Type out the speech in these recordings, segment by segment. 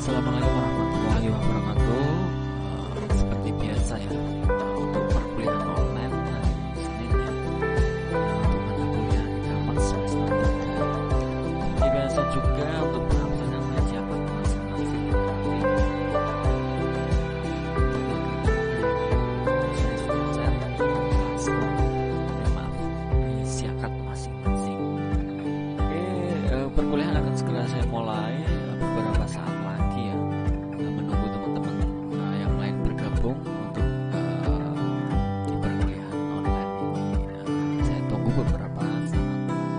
Assalamualaikum warahmatullahi wabarakatuh. Seperti biasa ya, untuk perkuliahan online hari Senin ya, untuk mata kuliah di tamat semester 3. Seperti biasa juga untuk pelaksanaan pengajaran masing-masing hari. Saya sudah share di Classroom. Maaf, di siakat masing-masing. Oke, perkuliahan akan segera saya mulai beberapa saat lagi ya. Menunggu teman-teman yang lain bergabung untuk di perkuliahan online ini. Saya tunggu beberapa saat lagi.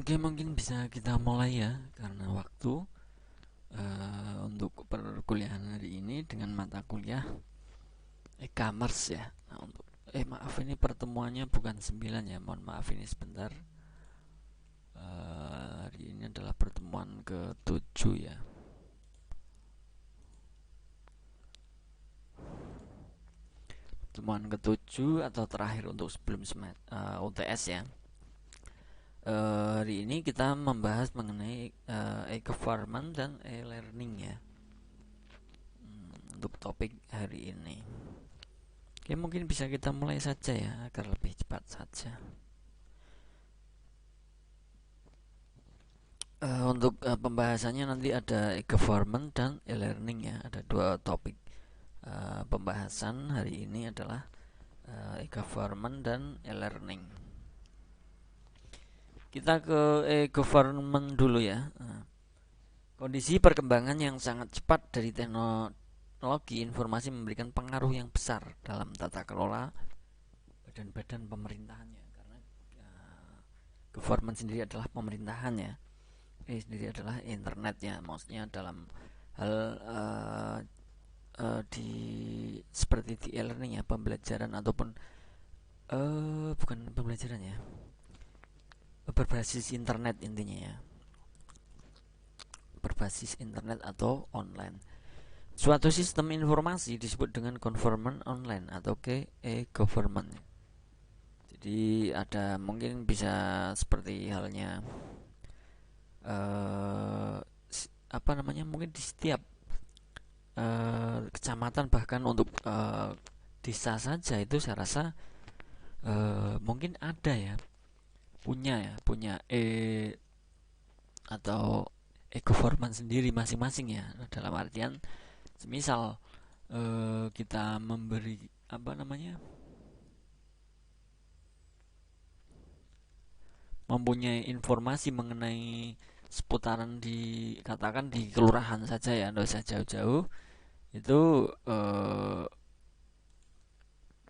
Oke, mungkin bisa kita mulai ya, karena waktu untuk perkuliahan hari ini dengan mata kuliah e-commerce ya. Nah, untuk maaf, ini pertemuannya bukan 9 ya, mohon maaf, ini sebentar. Hari ini adalah pertemuan ke-7 ya. Pertemuan ke-7 atau terakhir untuk sebelum UTS ya. Hari ini kita membahas mengenai e-government dan e-learning ya, untuk topik hari ini. Oke, mungkin bisa kita mulai saja ya agar lebih cepat saja. Untuk pembahasannya nanti ada e-government dan e-learning ya. Ada dua topik pembahasan hari ini adalah e-government dan e-learning. Kita ke e-government dulu ya. Kondisi perkembangan yang sangat cepat dari teknologi informasi memberikan pengaruh yang besar dalam tata kelola badan-badan pemerintahannya, karena government sendiri adalah pemerintahannya, sendiri adalah internet ya, maksudnya dalam hal di seperti di e-learning ya, pembelajaran ataupun bukan pembelajaran ya, berbasis internet intinya ya, berbasis internet atau online. Suatu sistem informasi disebut dengan government online atau e-government. Jadi ada mungkin bisa seperti halnya mungkin di setiap kecamatan, bahkan untuk desa saja itu saya rasa mungkin ada ya, punya atau e-government sendiri masing-masing ya, dalam artian semisal kita memberi mempunyai informasi mengenai seputaran katakan di kelurahan saja ya, tidak usah jauh-jauh, itu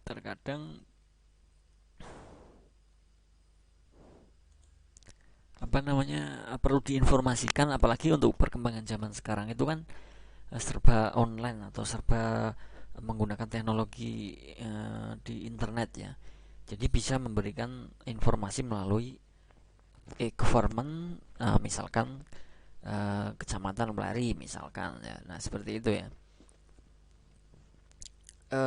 terkadang perlu diinformasikan, apalagi untuk perkembangan zaman sekarang itu kan serba online atau serba menggunakan teknologi di internet ya. Jadi bisa memberikan informasi melalui e-government, misalkan kecamatan Pelari misalkan ya. Nah, seperti itu ya.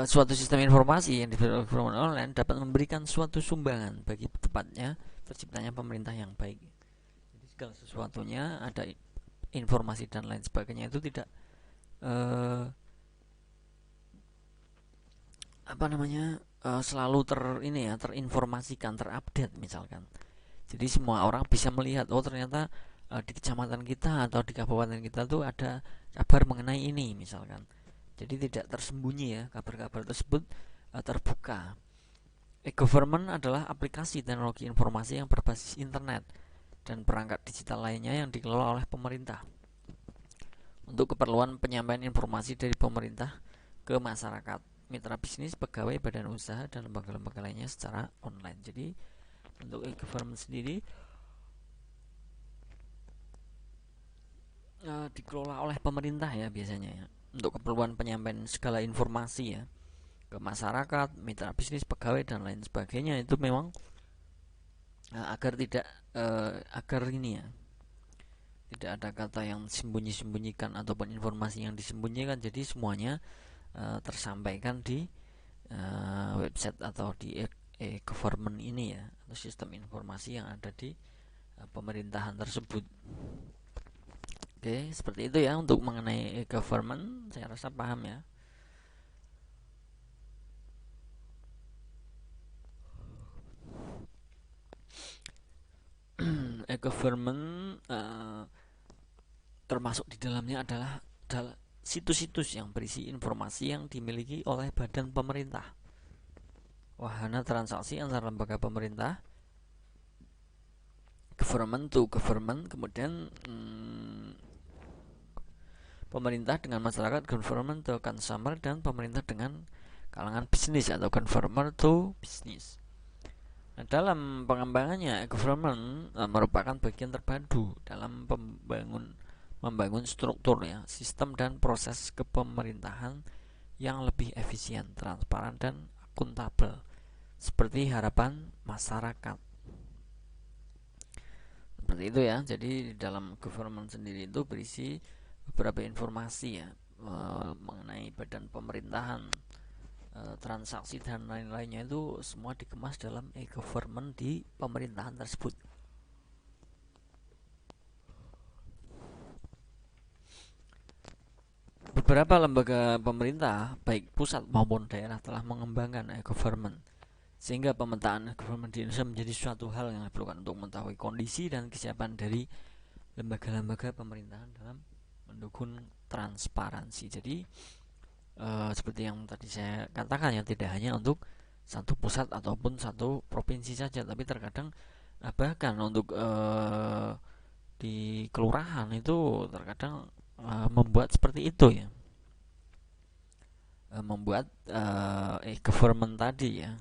Suatu sistem informasi yang didevelop online dapat memberikan suatu sumbangan bagi tepatnya terciptanya pemerintah yang baik. Jadi segala sesuatunya, ada informasi dan lain sebagainya, itu tidak selalu terinformasikan, terupdate misalkan. Jadi semua orang bisa melihat, oh ternyata di kecamatan kita atau di kabupaten kita tuh ada kabar mengenai ini misalkan. Jadi tidak tersembunyi ya, kabar-kabar tersebut terbuka. E-government adalah aplikasi teknologi informasi yang berbasis internet dan perangkat digital lainnya yang dikelola oleh pemerintah untuk keperluan penyampaian informasi dari pemerintah ke masyarakat, mitra bisnis, pegawai, badan usaha, dan lembaga-lembaga lainnya secara online. Jadi untuk e-government sendiri dikelola oleh pemerintah ya biasanya ya, untuk keperluan penyampaian segala informasi ya ke masyarakat, mitra bisnis, pegawai, dan lain sebagainya. Itu memang agar tidak agar ini ya, tidak ada kata yang sembunyi-sembunyikan ataupun informasi yang disembunyikan. Jadi semuanya tersampaikan di website atau di e-government ini ya, atau sistem informasi yang ada di pemerintahan tersebut. Oke, seperti itu ya untuk mengenai e-government, saya rasa paham ya. E-government termasuk di dalamnya adalah situs-situs yang berisi informasi yang dimiliki oleh badan pemerintah, wahana transaksi antar lembaga pemerintah, government to government, kemudian pemerintah dengan masyarakat, government to consumer, dan pemerintah dengan kalangan bisnis atau consumer to business. Nah, dalam pengembangannya, government merupakan bagian terpadu dalam membangun struktur ya, sistem dan proses kepemerintahan yang lebih efisien, transparan, dan akuntabel seperti harapan masyarakat. Seperti itu ya. Jadi di dalam government sendiri itu berisi beberapa informasi ya, mengenai badan pemerintahan, transaksi, dan lain-lainnya, itu semua dikemas dalam e-government di pemerintahan tersebut. Beberapa lembaga pemerintah, baik pusat maupun daerah, telah mengembangkan e-government, sehingga pemetaan e-government di Indonesia menjadi suatu hal yang diperlukan untuk mengetahui kondisi dan kesiapan dari lembaga-lembaga pemerintahan dalam mendukung transparansi. Jadi seperti yang tadi saya katakan ya, tidak hanya untuk satu pusat ataupun satu provinsi saja, tapi terkadang bahkan untuk di kelurahan itu terkadang membuat seperti itu ya, membuat government tadi ya.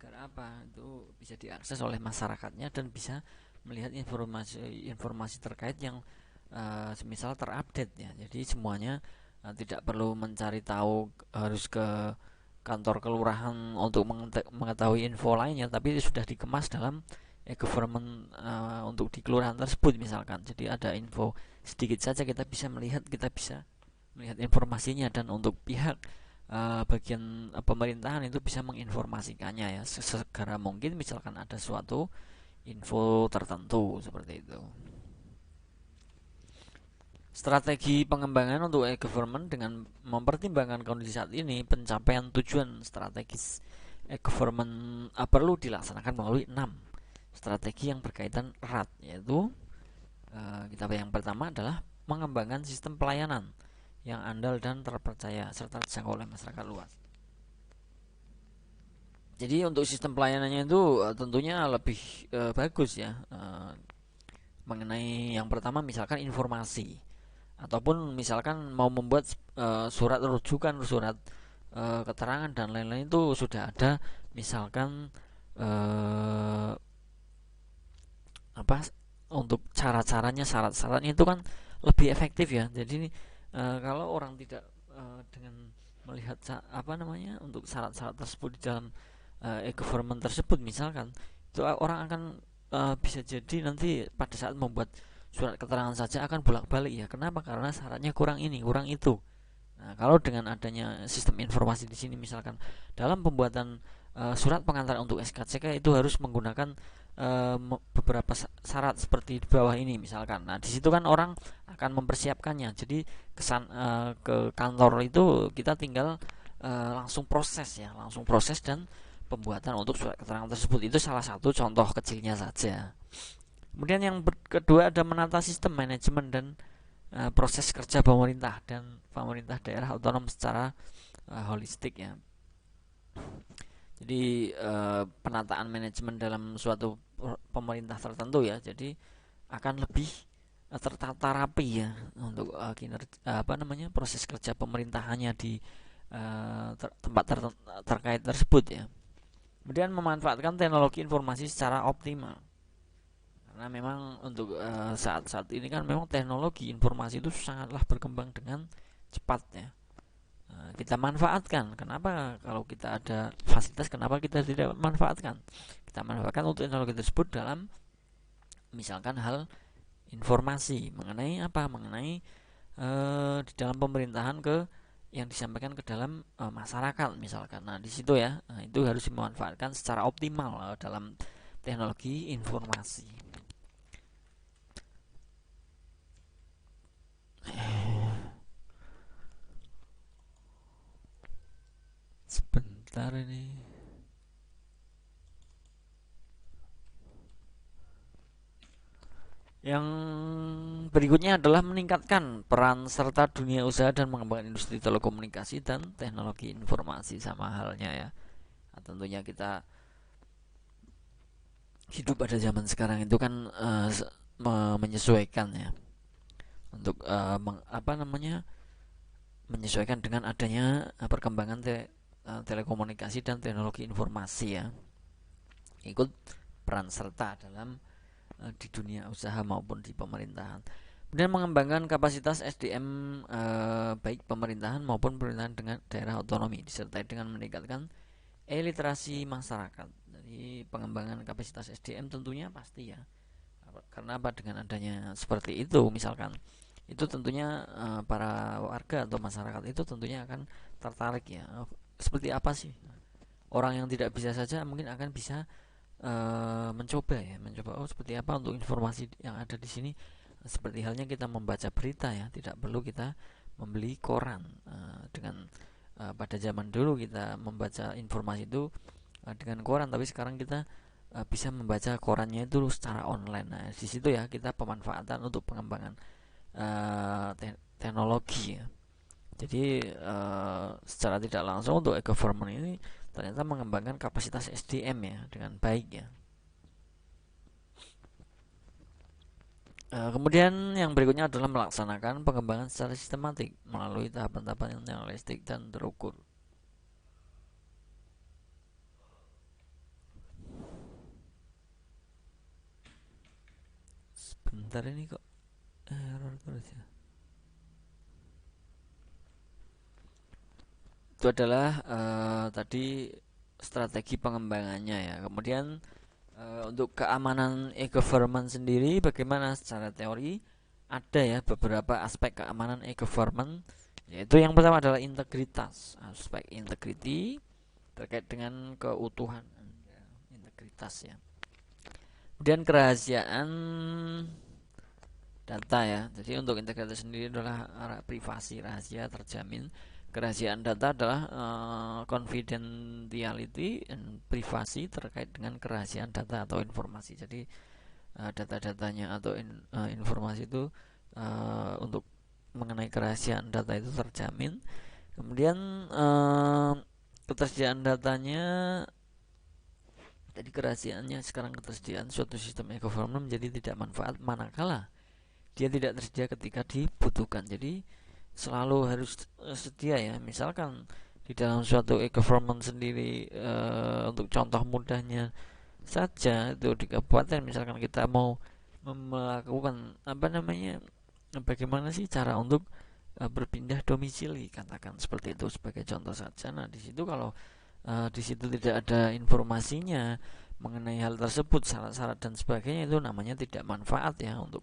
Karena apa? Itu bisa diakses oleh masyarakatnya dan bisa melihat informasi terkait yang semisal terupdate ya. Jadi semuanya tidak perlu mencari tahu harus ke kantor kelurahan untuk mengetahui info lainnya, tapi sudah dikemas dalam e-government untuk di kelurahan tersebut misalkan. Jadi ada info sedikit saja kita bisa melihat informasinya, dan untuk pihak bagian pemerintahan itu bisa menginformasikannya ya sesegera mungkin misalkan ada suatu info tertentu seperti itu. Strategi pengembangan untuk e-government dengan mempertimbangkan kondisi saat ini, pencapaian tujuan strategis e-government perlu dilaksanakan melalui 6 strategi yang berkaitan erat, yaitu kita yang pertama adalah mengembangkan sistem pelayanan yang andal dan terpercaya serta dijangkau oleh masyarakat luas. Jadi untuk sistem pelayanannya itu tentunya lebih bagus ya, mengenai yang pertama misalkan informasi, ataupun misalkan mau membuat surat rujukan, surat keterangan dan lain-lain itu sudah ada misalkan untuk cara-caranya, syarat-syaratnya itu kan lebih efektif ya. Jadi kalau orang tidak dengan melihat untuk syarat-syarat tersebut di dalam e-government tersebut misalkan, itu orang akan bisa jadi nanti pada saat membuat surat keterangan saja akan bolak-balik ya. Kenapa? Karena syaratnya kurang ini, kurang itu. Nah, kalau dengan adanya sistem informasi di sini misalkan dalam pembuatan surat pengantar untuk SKCK itu harus menggunakan beberapa syarat seperti di bawah ini misalkan. Nah, di situ kan orang akan mempersiapkannya. Jadi ke kantor itu kita tinggal langsung proses dan pembuatan untuk surat keterangan tersebut. Itu salah satu contoh kecilnya saja. Kemudian yang kedua ada menata sistem manajemen dan proses kerja pemerintah dan pemerintah daerah otonom secara holistik ya. Jadi penataan manajemen dalam suatu pemerintah tertentu ya, jadi akan lebih tertata rapi ya untuk kinerja proses kerja pemerintahannya di tempat terkait tersebut ya. Kemudian memanfaatkan teknologi informasi secara optimal. Karena memang untuk saat-saat ini kan memang teknologi informasi itu sangatlah berkembang dengan cepat ya. Kita manfaatkan. Kenapa kalau kita ada fasilitas, kenapa kita tidak manfaatkan? Kita manfaatkan untuk teknologi tersebut dalam misalkan hal informasi mengenai mengenai di dalam pemerintahan yang disampaikan ke dalam masyarakat misalkan. Nah di situ ya, itu harus dimanfaatkan secara optimal dalam teknologi informasi. Sebentar ini. Yang berikutnya adalah meningkatkan peran serta dunia usaha dan mengembangkan industri telekomunikasi dan teknologi informasi, sama halnya ya. Nah, tentunya kita hidup pada zaman sekarang itu kan menyesuaikan ya, untuk menyesuaikan dengan adanya perkembangan telekomunikasi dan teknologi informasi ya, ikut peran serta dalam di dunia usaha maupun di pemerintahan. Kemudian mengembangkan kapasitas SDM baik pemerintahan maupun pemerintahan dengan daerah otonomi, disertai dengan meningkatkan literasi masyarakat. Jadi pengembangan kapasitas SDM tentunya pasti ya, karena dengan adanya seperti itu misalkan, itu tentunya para warga atau masyarakat itu tentunya akan tertarik ya, seperti apa sih orang yang tidak bisa saja mungkin akan bisa mencoba seperti apa untuk informasi yang ada di sini seperti halnya kita membaca berita ya, tidak perlu kita membeli koran. Dengan pada zaman dulu kita membaca informasi itu dengan koran, tapi sekarang kita bisa membaca korannya itu secara online. Nah, di situ ya kita pemanfaatan untuk pengembangan teknologi ya. Jadi secara tidak langsung untuk e-government ini ternyata mengembangkan kapasitas SDM ya dengan baik ya. Kemudian yang berikutnya adalah melaksanakan pengembangan secara sistematik melalui tahapan-tahapan yang realistik dan terukur. Sebentar, ini kok error terus ya. Itu adalah tadi strategi pengembangannya ya. Kemudian untuk keamanan e-government sendiri bagaimana secara teori? Ada ya beberapa aspek keamanan e-government, yaitu yang pertama adalah integritas. Aspek integrity terkait dengan keutuhan integritas ya. Kemudian kerahasiaan data ya. Jadi untuk integritas sendiri adalah privasi, rahasia terjamin. Kerahasiaan data adalah confidentiality dan privasi terkait dengan kerahasiaan data atau informasi. Jadi data-datanya atau informasi itu untuk mengenai kerahasiaan data itu terjamin. Kemudian ketersediaan datanya tadi kerahasiaannya, sekarang ketersediaan suatu sistem e-government menjadi tidak manfaat manakala dia tidak tersedia ketika dibutuhkan. Jadi selalu harus sedia ya. Misalkan di dalam suatu e-government sendiri, untuk contoh mudahnya saja itu di kabupaten, misalkan kita mau melakukan bagaimana sih cara untuk berpindah domisili, katakan seperti itu sebagai contoh saja. Nah di situ kalau di situ tidak ada informasinya mengenai hal tersebut, syarat-syarat dan sebagainya, itu namanya tidak manfaat ya untuk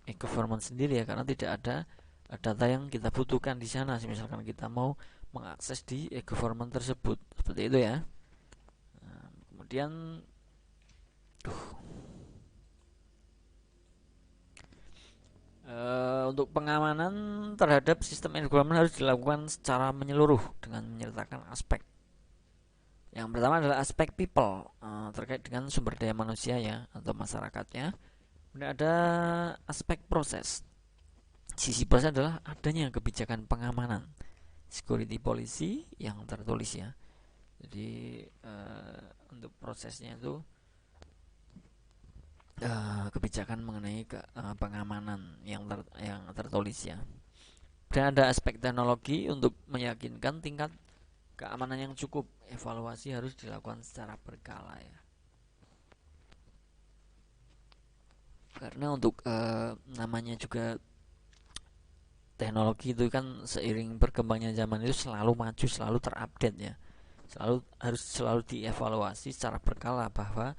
e-government sendiri ya, karena tidak ada data yang kita butuhkan di sana. Misalkan kita mau mengakses di e-government tersebut, seperti itu ya. Kemudian untuk pengamanan terhadap sistem e-government harus dilakukan secara menyeluruh dengan menyertakan aspek. Yang pertama adalah aspek people, terkait dengan sumber daya manusia ya atau masyarakatnya. Kemudian ada aspek proses. Sisi proses adalah adanya kebijakan pengamanan, security policy yang tertulis ya. Jadi untuk prosesnya itu kebijakan mengenai pengamanan yang tertulis ya. Dan ada aspek teknologi untuk meyakinkan tingkat keamanan yang cukup. Evaluasi harus dilakukan secara berkala ya. Karena untuk namanya juga teknologi itu kan seiring berkembangnya zaman itu selalu maju, selalu terupdate ya. Selalu dievaluasi secara berkala bahwa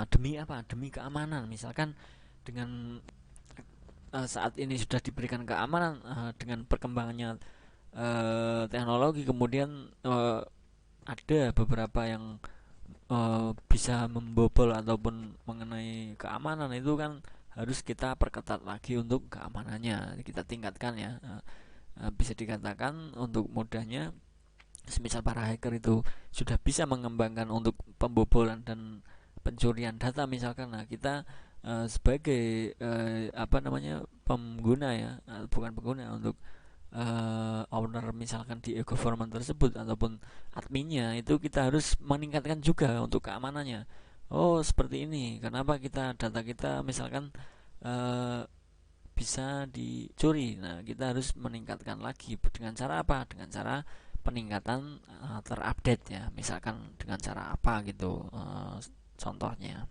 demi apa? Demi keamanan. Misalkan dengan saat ini sudah diberikan keamanan dengan perkembangannya teknologi, kemudian ada beberapa yang bisa membobol ataupun mengenai keamanan, itu kan harus kita perketat lagi untuk keamanannya, kita tingkatkan ya. Bisa dikatakan untuk mudahnya, semisal para hacker itu sudah bisa mengembangkan untuk pembobolan dan pencurian data misalkan, nah kita sebagai pengguna ya, bukan pengguna, untuk owner misalkan di e-government tersebut ataupun adminnya, itu kita harus meningkatkan juga untuk keamanannya. Oh seperti ini, kenapa data kita misalkan bisa dicuri. Nah kita harus meningkatkan lagi dengan cara apa? Dengan cara peningkatan terupdate ya, misalkan dengan cara apa gitu, contohnya.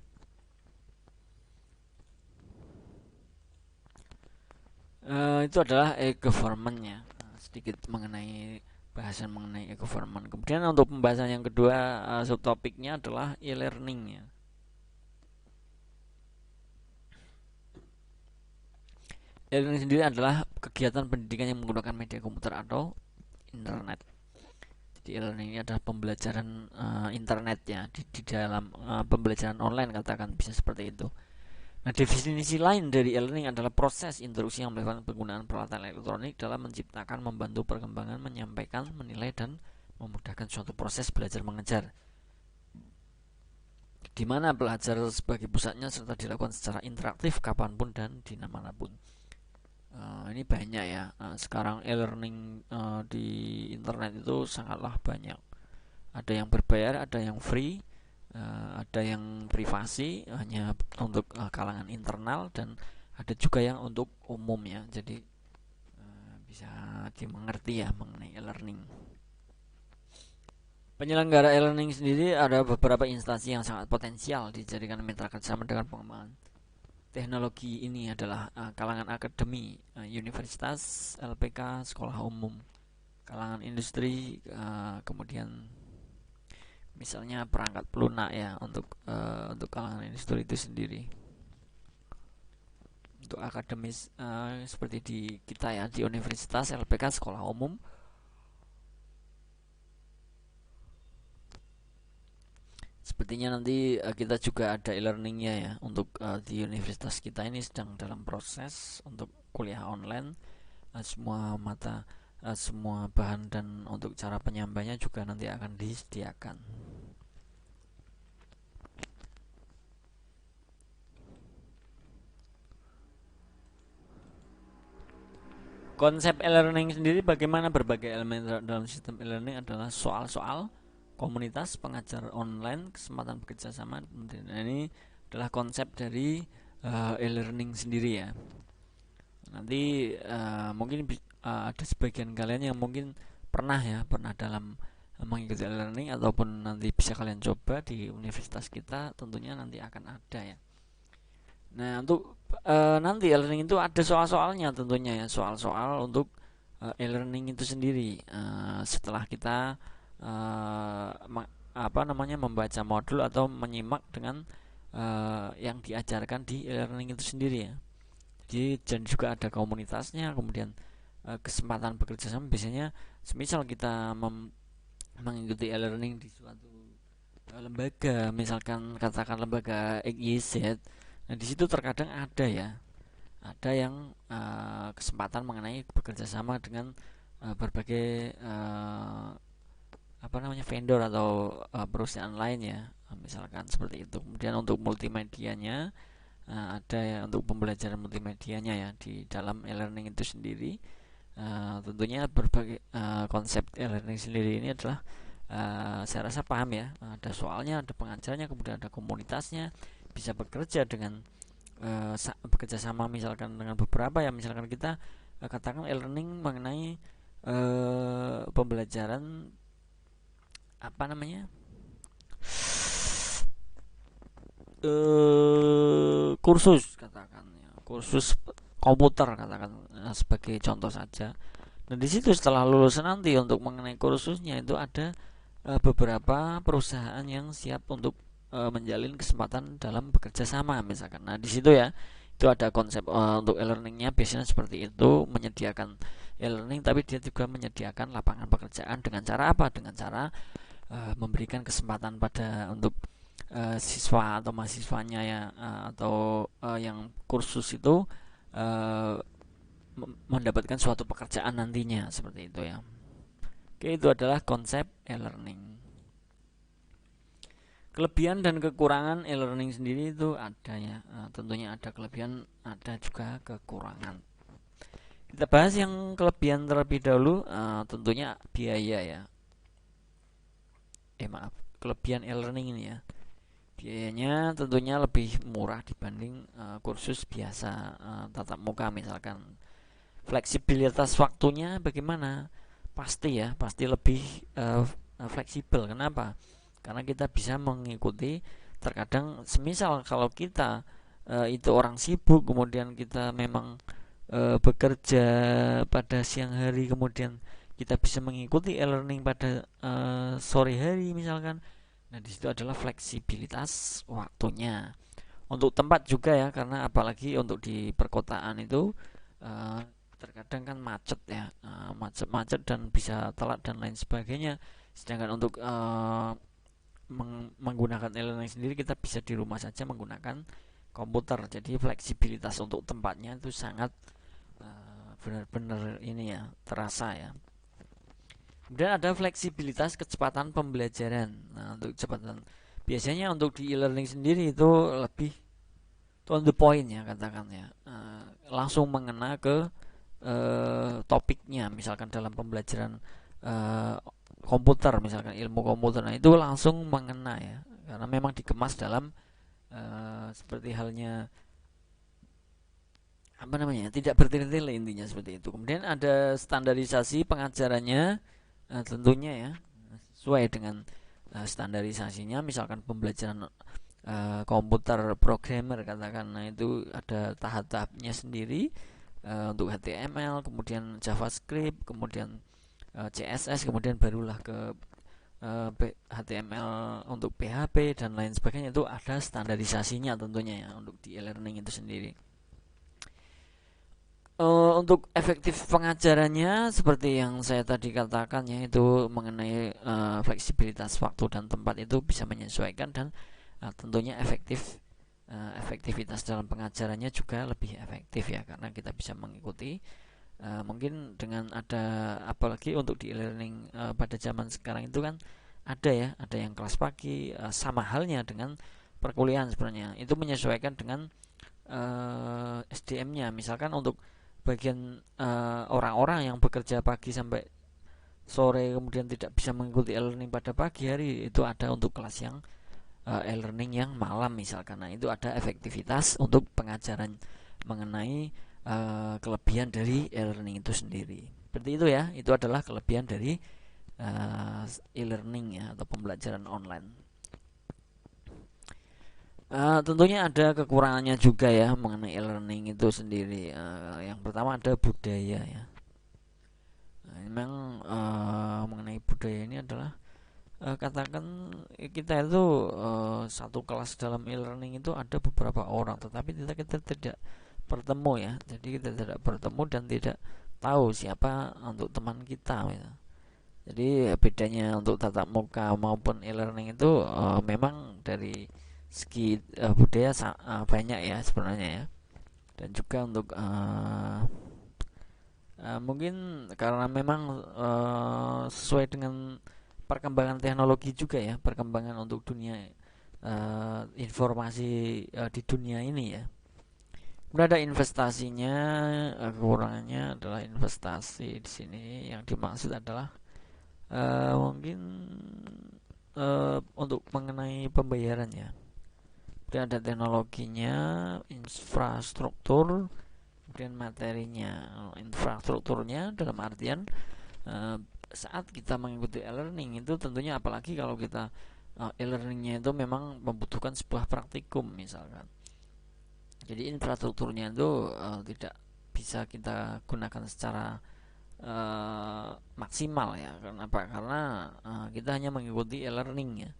Itu adalah e-government-nya. Sedikit mengenai bahasan mengenai e-government. Kemudian untuk pembahasan yang kedua, subtopiknya adalah e-learning ya. E-learning sendiri adalah kegiatan pendidikan yang menggunakan media komputer atau internet. Jadi e-learning ini adalah pembelajaran internet ya, di dalam pembelajaran online, katakan bisa seperti itu. Nah, definisi lain dari e-learning adalah proses instruksi yang melakukan penggunaan peralatan elektronik dalam menciptakan, membantu perkembangan, menyampaikan, menilai, dan memudahkan suatu proses belajar mengajar, di mana belajar sebagai pusatnya serta dilakukan secara interaktif kapanpun dan di manapun. Ini banyak ya. Sekarang e-learning di internet itu sangatlah banyak. Ada yang berbayar, ada yang free, ada yang privasi hanya untuk kalangan internal, dan ada juga yang untuk umum ya. Jadi bisa dimengerti ya mengenai e-learning. Penyelenggara e-learning sendiri ada beberapa instansi yang sangat potensial dijadikan mitra kerjasama dengan pengembangan teknologi. Ini adalah kalangan akademi, universitas, LPK, sekolah umum, kalangan industri, kemudian misalnya perangkat pelunak ya untuk kalangan industri itu sendiri. Untuk akademis seperti di kita ya, di universitas, LPK, sekolah umum. Sepertinya nanti kita juga ada e-learningnya ya. Untuk di universitas kita ini sedang dalam proses untuk kuliah online. Semua mata, semua bahan dan untuk cara penyampainya juga nanti akan disediakan. Konsep e-learning sendiri, bagaimana berbagai elemen dalam sistem e-learning adalah soal-soal, komunitas, pengajar online, kesempatan bekerja sama. Nah, ini adalah konsep dari e-learning sendiri ya. Nanti mungkin ada sebagian kalian yang mungkin pernah dalam mengikuti e-learning, ataupun nanti bisa kalian coba di universitas kita, tentunya nanti akan ada ya. Nah, untuk nanti e-learning itu ada soal-soalnya tentunya ya, soal-soal untuk e-learning itu sendiri. Setelah kita membaca modul atau menyimak dengan yang diajarkan di e-learning itu sendiri ya. Jadi, dan juga ada komunitasnya, kemudian kesempatan bekerja sama. Biasanya semisal kita mengikuti e-learning di suatu lembaga, misalkan katakan lembaga XYZ. Nah, di situ terkadang ada yang kesempatan mengenai bekerja sama dengan berbagai vendor atau perusahaan lain ya, misalkan seperti itu. Kemudian untuk multimedianya, ada ya untuk pembelajaran multimedianya ya di dalam e-learning itu sendiri. Tentunya berbagai konsep e-learning sendiri ini adalah saya rasa paham ya. Ada soalnya, ada pengajarnya, kemudian ada komunitasnya, bisa bekerja bekerja sama misalkan dengan beberapa ya. Misalkan kita katakan e-learning mengenai pembelajaran kursus, katakan ya, kursus komputer katakan sebagai contoh saja. Dan di situ setelah lulus nanti untuk mengenai kursusnya itu ada beberapa perusahaan yang siap untuk menjalin kesempatan dalam bekerja sama misalkan. Nah, di situ ya itu ada konsep untuk e-learningnya biasanya seperti itu, menyediakan e-learning tapi dia juga menyediakan lapangan pekerjaan. Dengan cara apa? Dengan cara memberikan kesempatan pada untuk siswa atau mahasiswanya ya, atau yang kursus itu mendapatkan suatu pekerjaan nantinya, seperti itu ya. Oke, itu adalah konsep e-learning. Kelebihan dan kekurangan e-learning sendiri itu ada ya. Tentunya ada kelebihan, ada juga kekurangan. Kita bahas yang kelebihan terlebih dahulu. Tentunya biaya ya. Kelebihan e-learning ini ya. Biayanya tentunya lebih murah dibanding kursus biasa tatap muka misalkan. Fleksibilitas waktunya bagaimana? Pasti lebih fleksibel. Kenapa? Karena kita bisa mengikuti. Terkadang semisal kalau kita itu orang sibuk, kemudian kita memang bekerja pada siang hari, kemudian kita bisa mengikuti e-learning pada sore hari misalkan. Nah, di situ adalah fleksibilitas waktunya. Untuk tempat juga ya, karena apalagi untuk di perkotaan itu terkadang kan macet ya, macet dan bisa telat dan lain sebagainya. Sedangkan untuk menggunakan e-learning sendiri, kita bisa di rumah saja menggunakan komputer. Jadi fleksibilitas untuk tempatnya itu sangat benar-benar ini ya, terasa ya. Kemudian ada fleksibilitas kecepatan pembelajaran. Nah, untuk kecepatan biasanya untuk di e-learning sendiri itu lebih to the point ya, katakan ya. Langsung mengena ke topiknya, misalkan dalam pembelajaran komputer, misalkan ilmu komputer. Nah, itu langsung mengena ya. Karena memang dikemas dalam seperti halnya apa namanya, tidak bertele-tele, intinya seperti itu. Kemudian ada standarisasi pengajarannya, tentunya ya sesuai dengan standarisasinya. Misalkan pembelajaran komputer programmer, katakan, nah itu ada tahap-tahapnya sendiri, untuk HTML, kemudian JavaScript, kemudian CSS, kemudian barulah ke HTML untuk PHP dan lain sebagainya. Itu ada standarisasinya tentunya ya untuk di e-learning itu sendiri. Untuk efektif pengajarannya seperti yang saya tadi katakan ya, itu mengenai fleksibilitas waktu dan tempat itu bisa menyesuaikan, dan tentunya efektivitas dalam pengajarannya juga lebih efektif ya, karena kita bisa mengikuti mungkin dengan ada, apalagi untuk di e-learning pada zaman sekarang itu kan ada yang kelas pagi, sama halnya dengan perkuliahan sebenarnya. Itu menyesuaikan dengan SDM-nya. Misalkan untuk bagian orang-orang yang bekerja pagi sampai sore kemudian tidak bisa mengikuti e-learning pada pagi hari, itu ada untuk kelas yang e-learning yang malam misalkan. Nah, itu ada efektivitas untuk pengajaran mengenai kelebihan dari e-learning itu sendiri. Seperti itu ya, itu adalah kelebihan dari e-learning ya, atau pembelajaran online. Tentunya ada kekurangannya juga ya mengenai e-learning itu sendiri. Yang pertama ada budaya ya. Memang mengenai budaya ini adalah katakan kita itu satu kelas dalam e-learning itu ada beberapa orang, tetapi kita tidak bertemu ya. Jadi kita tidak bertemu dan tidak tahu siapa untuk teman kita gitu. Jadi bedanya untuk tatap muka maupun e-learning itu memang dari segi budaya banyak ya sebenarnya ya. Dan juga untuk mungkin karena memang sesuai dengan perkembangan teknologi juga ya, perkembangan untuk dunia informasi di dunia ini ya. Kemudian ada investasinya, kekurangannya adalah investasi di sini yang dimaksud adalah mungkin untuk mengenai pembayarannya. Kemudian ada teknologinya, infrastruktur, kemudian materinya. Infrastrukturnya dalam artian saat kita mengikuti e-learning itu tentunya, apalagi kalau kita e-learningnya itu memang membutuhkan sebuah praktikum misalkan. Jadi infrastrukturnya itu tidak bisa kita gunakan secara maksimal ya. Kenapa? Karena kita hanya mengikuti e-learning ya.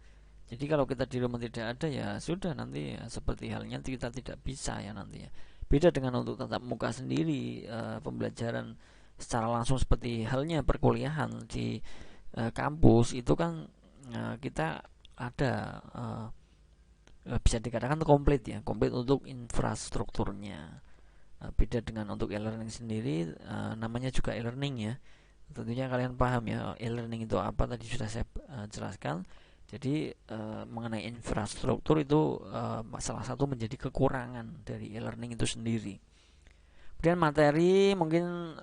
Jadi kalau kita di rumah tidak ada ya sudah, nanti ya, seperti halnya kita tidak bisa ya nanti ya. Beda dengan untuk tatap muka sendiri, pembelajaran secara langsung seperti halnya perkuliahan di kampus itu kan kita ada bisa dikatakan komplit ya, komplit untuk infrastrukturnya. Beda dengan untuk e-learning sendiri, namanya juga e-learning ya. Tentunya kalian paham ya e-learning itu apa, tadi sudah saya jelaskan. Jadi mengenai infrastruktur itu salah satu menjadi kekurangan dari e-learning itu sendiri. Kemudian materi mungkin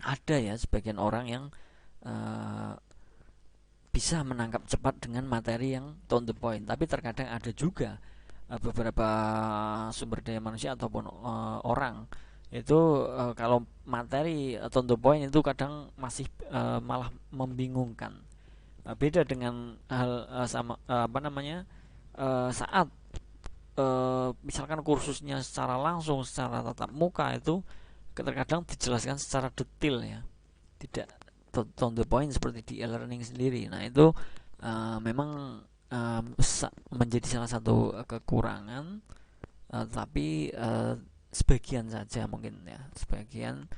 ada ya sebagian orang yang bisa menangkap cepat dengan materi yang to the point. Tapi terkadang ada juga beberapa sumber daya manusia ataupun orang itu kalau materi to the point itu kadang masih malah membingungkan. Beda dengan hal sama saat misalkan kursusnya secara langsung, secara tatap muka itu terkadang dijelaskan secara detail ya, tidak to the point seperti di e-learning sendiri. Nah itu memang menjadi salah satu kekurangan, tapi sebagian saja mungkin ya, sebagian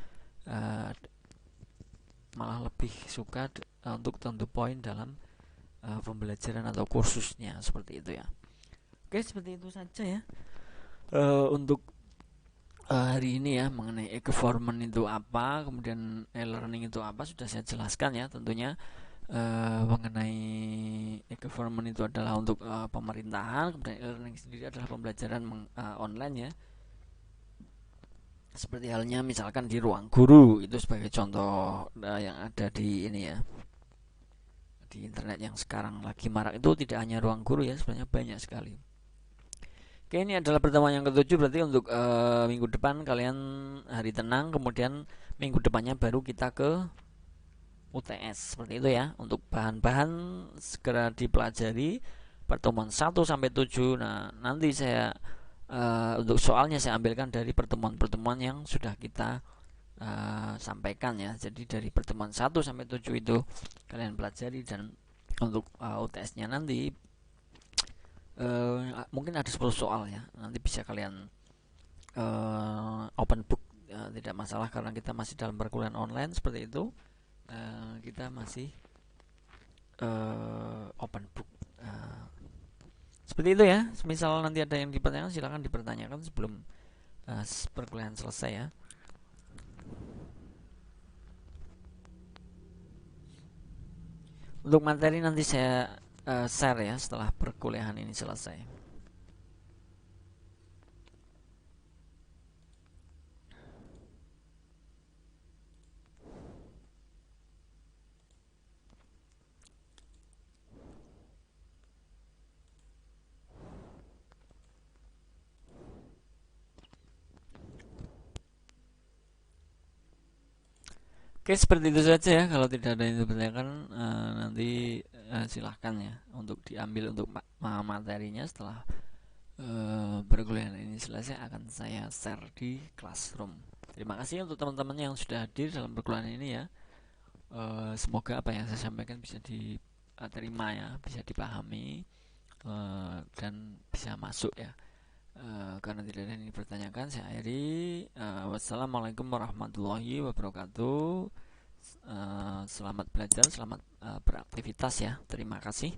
malah lebih suka untuk to the point dalam pembelajaran atau kursusnya seperti itu ya. Oke, seperti itu saja ya. Untuk hari ini ya, mengenai e-government itu apa, kemudian e-learning itu apa, sudah saya jelaskan ya. Tentunya mengenai e-government itu adalah untuk pemerintahan, kemudian e-learning sendiri adalah pembelajaran online ya. Seperti halnya misalkan di ruang guru, itu sebagai contoh yang ada di ini ya, di internet yang sekarang lagi marak. Itu tidak hanya ruang guru ya, sebenarnya banyak sekali. Oke, ini adalah pertemuan yang ketujuh, berarti untuk minggu depan kalian hari tenang, kemudian minggu depannya baru kita ke UTS. Seperti itu ya. Untuk bahan-bahan segera dipelajari pertemuan 1 sampai 7. Nah, nanti saya untuk soalnya saya ambilkan dari pertemuan-pertemuan yang sudah kita sampaikan ya. Jadi dari pertemuan 1 sampai 7 itu kalian pelajari, dan untuk UTS-nya nanti mungkin ada 10 soal ya. Nanti bisa kalian open book, tidak masalah karena kita masih dalam perkuliahan online seperti itu. Kita masih open book. Seperti itu ya. Misal nanti ada yang dipertanyakan, silakan dipertanyakan sebelum perkuliahan selesai ya. Untuk materi nanti saya share ya setelah perkuliahan ini selesai. Oke, seperti itu saja ya. Kalau tidak ada yang dipertanyakan, nanti silahkan ya untuk diambil untuk materinya. Setelah perkuliahan ini selesai akan saya share di Classroom. Terima kasih untuk teman-teman yang sudah hadir dalam perkuliahan ini ya. Semoga apa yang saya sampaikan bisa diterima ya, bisa dipahami, dan bisa masuk ya. Karena tidak ada yang dipertanyakan, saya akhiri. Wassalamualaikum warahmatullahi wabarakatuh. Selamat belajar, selamat beraktivitas ya. Terima kasih.